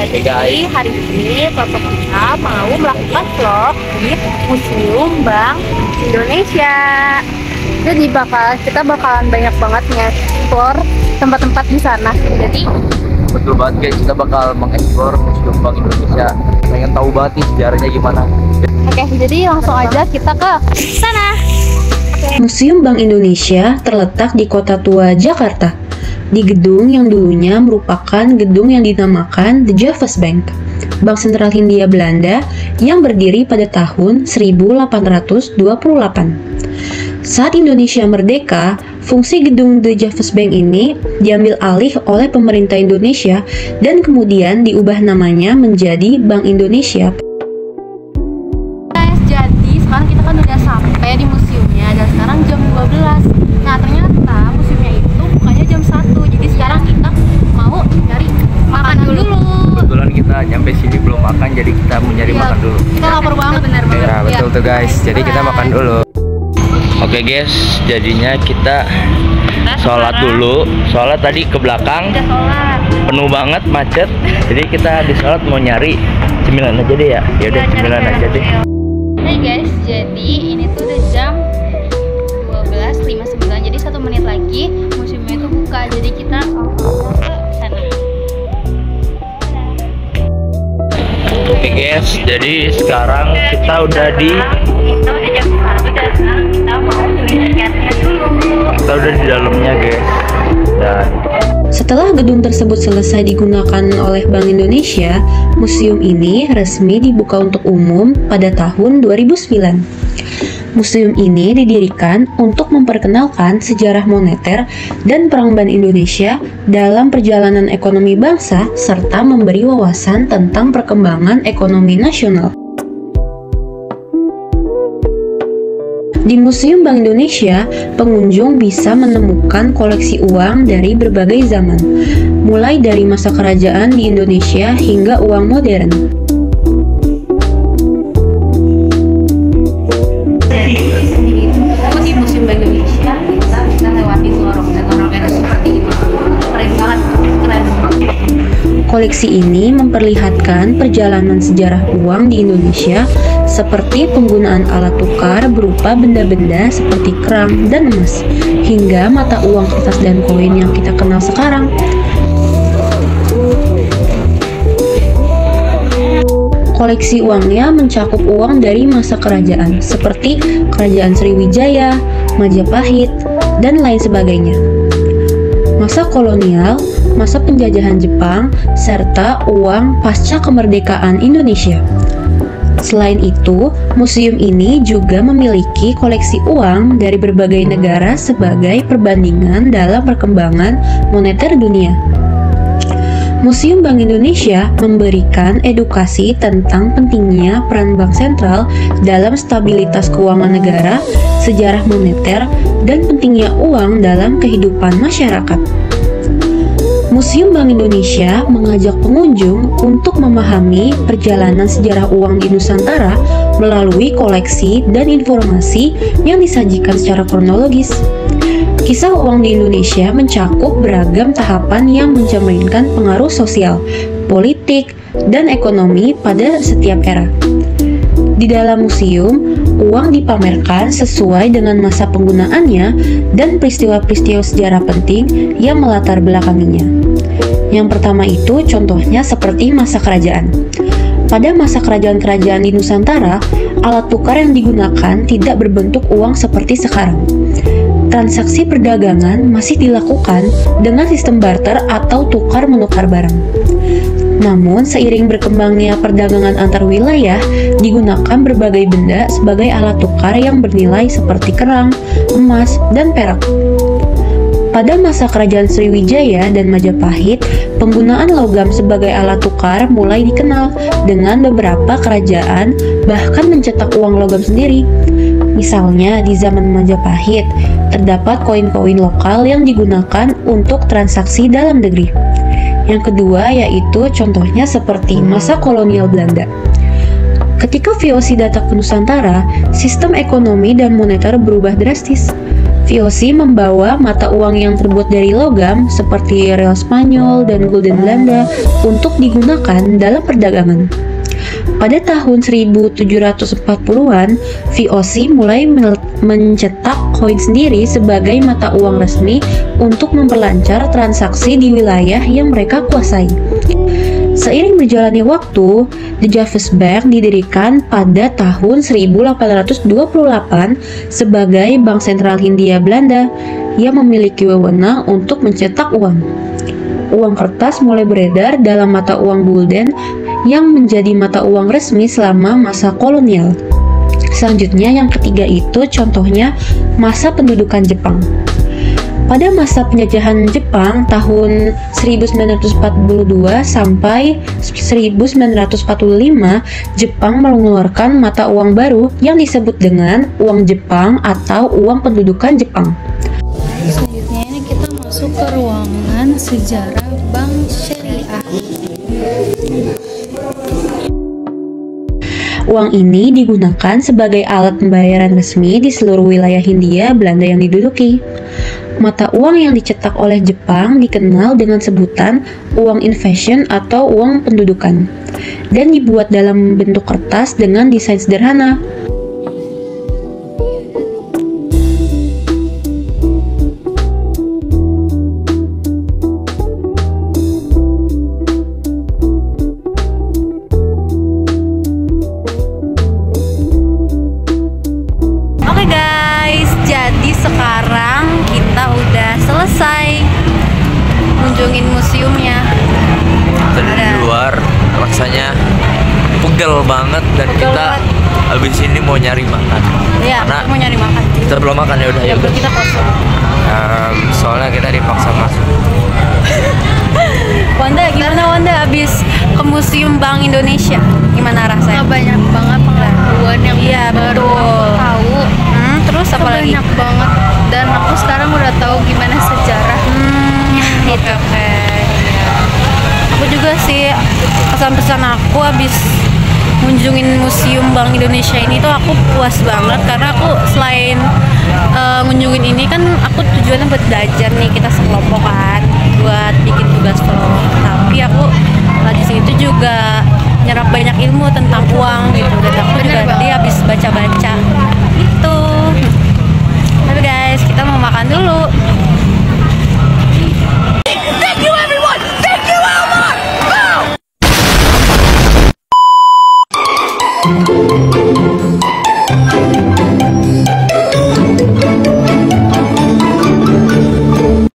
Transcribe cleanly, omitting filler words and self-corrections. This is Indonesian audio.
Jadi hari ini Toto kita mau melakukan vlog di Museum Bank Indonesia. Jadi kita bakalan banyak banget nge-explore tempat-tempat di sana. Jadi betul banget guys, kita bakal mengeksplor Museum Bank Indonesia. Pengen tahu banget nih sejarahnya gimana. Oke, jadi langsung aja kita ke sana. Museum Bank Indonesia terletak di Kota Tua, Jakarta, di gedung yang dulunya merupakan gedung yang dinamakan The Javas Bank, Bank Sentral Hindia Belanda yang berdiri pada tahun 1828. Saat Indonesia merdeka, fungsi gedung The Javas Bank ini diambil alih oleh pemerintah Indonesia dan kemudian diubah namanya menjadi Bank Indonesia. Jadi sekarang kita kan udah sampai di museumnya dan sekarang jam 12. Nah, ternyata museumnya itu bukanya jam 1. Jadi sekarang kita mau nyari makan dulu. Kebetulan kita nyampe sini belum makan, jadi kita mau nyari makan dulu. Kita lapar banget, bener banget. Ya, betul tuh guys. Jadi kita makan dulu. Oke guys, jadinya kita sholat dulu. Soalnya tadi ke belakang penuh banget, macet. Jadi kita habis sholat mau nyari cemilan aja deh ya. Ya udah cemilan aja deh. Hai guys, jadi ini tuh udah jam 12.59. Jadi 1 menit lagi museumnya itu buka. Jadi kita ke sana. Oke guys, jadi sekarang kita udah di dalamnya guys. Dan setelah gedung tersebut selesai digunakan oleh Bank Indonesia, museum ini resmi dibuka untuk umum pada tahun 2009. Museum ini didirikan untuk memperkenalkan sejarah moneter dan peran Bank Indonesia dalam perjalanan ekonomi bangsa serta memberi wawasan tentang perkembangan ekonomi nasional. Di Museum Bank Indonesia, pengunjung bisa menemukan koleksi uang dari berbagai zaman, mulai dari masa kerajaan di Indonesia hingga uang modern. Di Museum Bank Indonesia kita lewati lorong-lorongnya seperti ini. Keren banget, keren. Koleksi ini memperlihatkan perjalanan sejarah uang di Indonesia seperti penggunaan alat tukar berupa benda-benda seperti kerang dan emas, hingga mata uang kertas dan koin yang kita kenal sekarang. Koleksi uangnya mencakup uang dari masa kerajaan seperti Kerajaan Sriwijaya, Majapahit, dan lain sebagainya. Masa kolonial, masa penjajahan Jepang, serta uang pasca kemerdekaan Indonesia. Selain itu, museum ini juga memiliki koleksi uang dari berbagai negara sebagai perbandingan dalam perkembangan moneter dunia. Museum Bank Indonesia memberikan edukasi tentang pentingnya peran bank sentral dalam stabilitas keuangan negara, sejarah moneter, dan pentingnya uang dalam kehidupan masyarakat. Museum Bank Indonesia mengajak pengunjung untuk memahami perjalanan sejarah uang di Nusantara melalui koleksi dan informasi yang disajikan secara kronologis. Kisah uang di Indonesia mencakup beragam tahapan yang mencerminkan pengaruh sosial, politik, dan ekonomi pada setiap era. Di dalam museum, uang dipamerkan sesuai dengan masa penggunaannya dan peristiwa-peristiwa sejarah penting yang melatar belakanginya. Yang pertama itu contohnya seperti masa kerajaan. Pada masa kerajaan-kerajaan di Nusantara, alat tukar yang digunakan tidak berbentuk uang seperti sekarang. Transaksi perdagangan masih dilakukan dengan sistem barter atau tukar-menukar barang. Namun, seiring berkembangnya perdagangan antar wilayah, digunakan berbagai benda sebagai alat tukar yang bernilai seperti kerang, emas, dan perak. Pada masa kerajaan Sriwijaya dan Majapahit, penggunaan logam sebagai alat tukar mulai dikenal dengan beberapa kerajaan bahkan mencetak uang logam sendiri. Misalnya di zaman Majapahit, terdapat koin-koin lokal yang digunakan untuk transaksi dalam negeri. Yang kedua yaitu contohnya seperti masa kolonial Belanda. Ketika VOC datang ke Nusantara, sistem ekonomi dan moneter berubah drastis. VOC membawa mata uang yang terbuat dari logam seperti real Spanyol dan gulden Belanda untuk digunakan dalam perdagangan. Pada tahun 1740-an, VOC mulai mencetak koin sendiri sebagai mata uang resmi untuk memperlancar transaksi di wilayah yang mereka kuasai. Seiring berjalannya waktu, The Javas Bank didirikan pada tahun 1828 sebagai Bank Sentral Hindia Belanda yang memiliki wewenang untuk mencetak uang. Uang kertas mulai beredar dalam mata uang gulden yang menjadi mata uang resmi selama masa kolonial. Selanjutnya yang ketiga itu contohnya masa pendudukan Jepang. Pada masa penjajahan Jepang tahun 1942 sampai 1945, Jepang mengeluarkan mata uang baru yang disebut dengan uang Jepang atau uang pendudukan Jepang. Selanjutnya ini kita masuk ke ruangan sejarah Bank Syariah. Uang ini digunakan sebagai alat pembayaran resmi di seluruh wilayah Hindia Belanda yang diduduki. Mata uang yang dicetak oleh Jepang dikenal dengan sebutan uang invasion atau uang pendudukan, dan dibuat dalam bentuk kertas dengan desain sederhana. Oke guys, jadi sekarang kita udah selesai kunjungin museumnya. Tadi di luar rasanya pegel banget dan Pegel kita banget. habis ini mau nyari makan. Iya, Karena kita mau nyari makan. kita belum makan ya udah Ya, yuk. kita kosong. Soalnya kita dipaksa masuk. Wanda, gimana Wanda abis ke Museum Bank Indonesia? Gimana rasanya? Banyak banget pengetahuan yang Iya, baru betul. aku tahu. Terus apa lagi? Banyak banget, dan aku sekarang udah tahu gimana sejarah. Oke, oke. Iya. Aku juga sih, pesan-pesan aku abis ngunjungin Museum Bank Indonesia ini tuh aku puas banget karena aku selain ngunjungin ini kan aku tujuannya buat belajar nih, kita sekelompok kan buat bikin tugas vlog, tapi aku di situ juga nyerap banyak ilmu tentang uang gitu, dan aku Bener juga banget. tadi habis baca-baca itu. Tapi guys, kita mau makan dulu.